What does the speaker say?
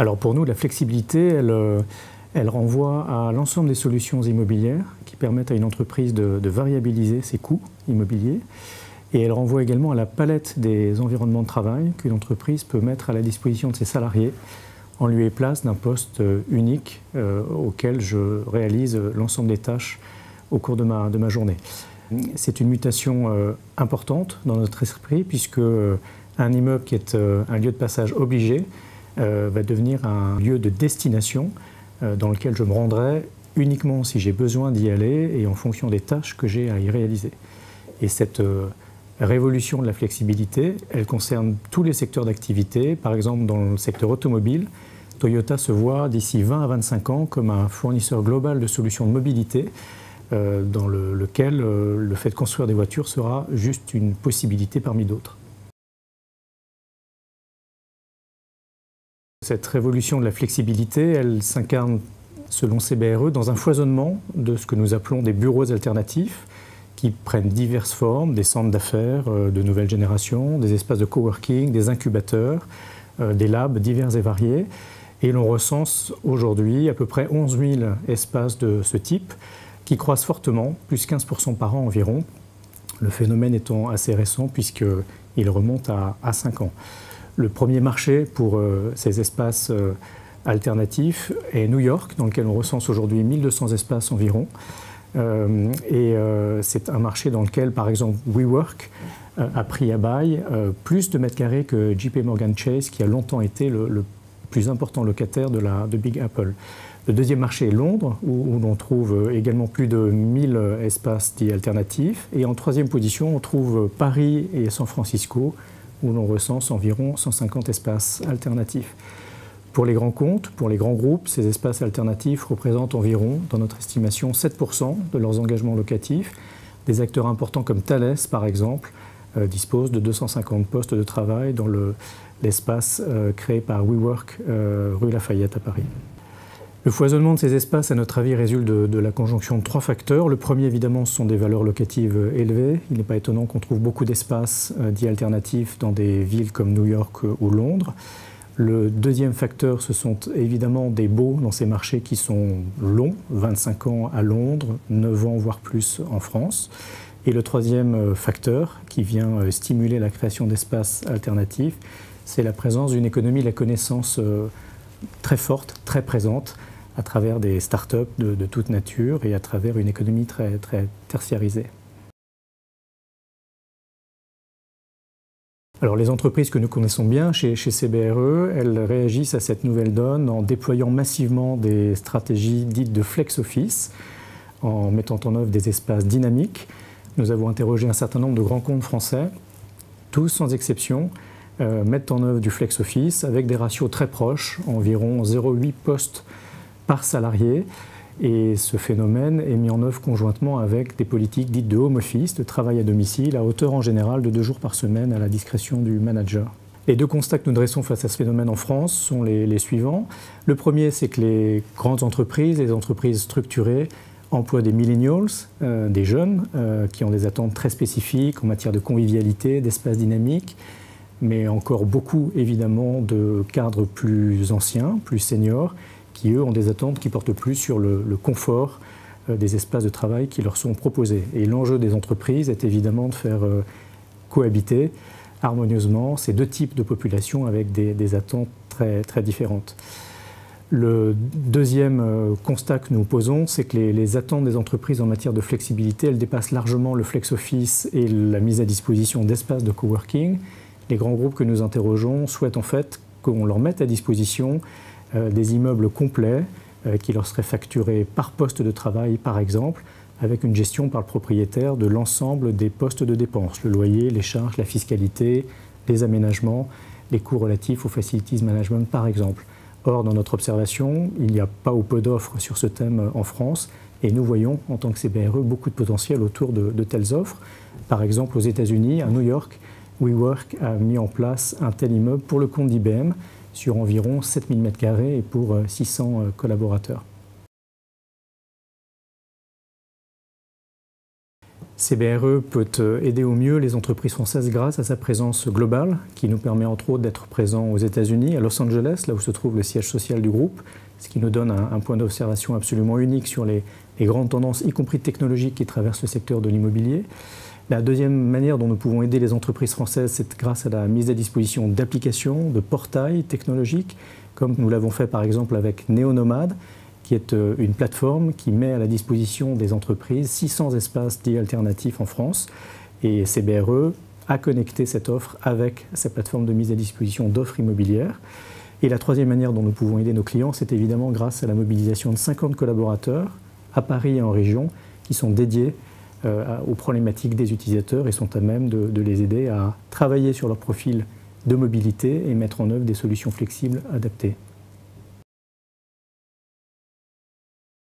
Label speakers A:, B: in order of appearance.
A: Alors pour nous, la flexibilité, elle renvoie à l'ensemble des solutions immobilières qui permettent à une entreprise de variabiliser ses coûts immobiliers. Et elle renvoie également à la palette des environnements de travail qu'une entreprise peut mettre à la disposition de ses salariés en lieu et place d'un poste unique auquel je réalise l'ensemble des tâches au cours de ma journée. C'est une mutation importante dans notre esprit puisque un immeuble qui est un lieu de passage obligé va devenir un lieu de destination dans lequel je me rendrai uniquement si j'ai besoin d'y aller et en fonction des tâches que j'ai à y réaliser. Et cette révolution de la flexibilité, elle concerne tous les secteurs d'activité. Par exemple, dans le secteur automobile, Toyota se voit d'ici 20 à 25 ans comme un fournisseur global de solutions de mobilité dans lequel le fait de construire des voitures sera juste une possibilité parmi d'autres. Cette révolution de la flexibilité, elle s'incarne selon CBRE dans un foisonnement de ce que nous appelons des bureaux alternatifs qui prennent diverses formes, des centres d'affaires de nouvelle génération, des espaces de coworking, des incubateurs, des labs divers et variés. Et l'on recense aujourd'hui à peu près 11 000 espaces de ce type qui croissent fortement, plus 15% par an environ, le phénomène étant assez récent puisqu'il remonte à 5 ans. Le premier marché pour ces espaces alternatifs est New York, dans lequel on recense aujourd'hui 1200 espaces environ. C'est un marché dans lequel, par exemple, WeWork a pris à bail plus de mètres carrés que JP Morgan Chase, qui a longtemps été le plus important locataire de Big Apple. Le deuxième marché est Londres, où l'on trouve également plus de 1000 espaces dits alternatifs. Et en troisième position, on trouve Paris et San Francisco, où l'on recense environ 150 espaces alternatifs. Pour les grands comptes, pour les grands groupes, ces espaces alternatifs représentent environ, dans notre estimation, 7% de leurs engagements locatifs. Des acteurs importants comme Thales, par exemple, disposent de 250 postes de travail dans l'espace créé par WeWork, rue Lafayette à Paris. Le foisonnement de ces espaces, à notre avis, résulte de la conjonction de 3 facteurs. Le premier, évidemment, ce sont des valeurs locatives élevées. Il n'est pas étonnant qu'on trouve beaucoup d'espaces dits alternatifs dans des villes comme New York ou Londres. Le deuxième facteur, ce sont évidemment des baux dans ces marchés qui sont longs, 25 ans à Londres, 9 ans voire plus en France. Et le troisième facteur qui vient stimuler la création d'espaces alternatifs, c'est la présence d'une économie de la connaissance très forte, très présente, à travers des start-up de toute nature et à travers une économie très, très tertiarisée. Alors les entreprises que nous connaissons bien chez CBRE, elles réagissent à cette nouvelle donne en déployant massivement des stratégies dites de flex office, en mettant en œuvre des espaces dynamiques. Nous avons interrogé un certain nombre de grands comptes français, tous sans exception, mettent en œuvre du flex office avec des ratios très proches, environ 0,8 postes par salarié. Et ce phénomène est mis en œuvre conjointement avec des politiques dites de home office, de travail à domicile, à hauteur en général de 2 jours par semaine à la discrétion du manager. Les 2 constats que nous dressons face à ce phénomène en France sont les suivants. Le premier, c'est que les grandes entreprises, les entreprises structurées, emploient des millennials, des jeunes, qui ont des attentes très spécifiques en matière de convivialité, d'espace dynamique, mais encore beaucoup, évidemment, de cadres plus anciens, plus seniors, qui, eux, ont des attentes qui portent plus sur le confort des espaces de travail qui leur sont proposés. Et l'enjeu des entreprises est évidemment de faire cohabiter harmonieusement ces 2 types de populations avec des attentes très, très différentes. Le deuxième constat que nous posons, c'est que les attentes des entreprises en matière de flexibilité, elles dépassent largement le flex office et la mise à disposition d'espaces de coworking. Les grands groupes que nous interrogeons souhaitent en fait qu'on leur mette à disposition des immeubles complets qui leur seraient facturés par poste de travail, par exemple, avec une gestion par le propriétaire de l'ensemble des postes de dépenses, le loyer, les charges, la fiscalité, les aménagements, les coûts relatifs au facilities management, par exemple. Or, dans notre observation, il n'y a pas ou peu d'offres sur ce thème en France et nous voyons, en tant que CBRE, beaucoup de potentiel autour de telles offres. Par exemple, aux États-Unis, à New York, WeWork a mis en place un tel immeuble pour le compte d'IBM sur environ 7000 m² et pour 600 collaborateurs. CBRE peut aider au mieux les entreprises françaises grâce à sa présence globale, qui nous permet entre autres d'être présents aux États-Unis, à Los Angeles, là où se trouve le siège social du groupe, ce qui nous donne un point d'observation absolument unique sur les grandes tendances, y compris technologiques, qui traversent le secteur de l'immobilier. La deuxième manière dont nous pouvons aider les entreprises françaises, c'est grâce à la mise à disposition d'applications, de portails technologiques, comme nous l'avons fait par exemple avec Néonomade, qui est une plateforme qui met à la disposition des entreprises 600 espaces dits alternatifs en France. Et CBRE a connecté cette offre avec sa plateforme de mise à disposition d'offres immobilières. Et la troisième manière dont nous pouvons aider nos clients, c'est évidemment grâce à la mobilisation de 50 collaborateurs à Paris et en région qui sont dédiés aux problématiques des utilisateurs et sont à même de les aider à travailler sur leur profil de mobilité et mettre en œuvre des solutions flexibles adaptées.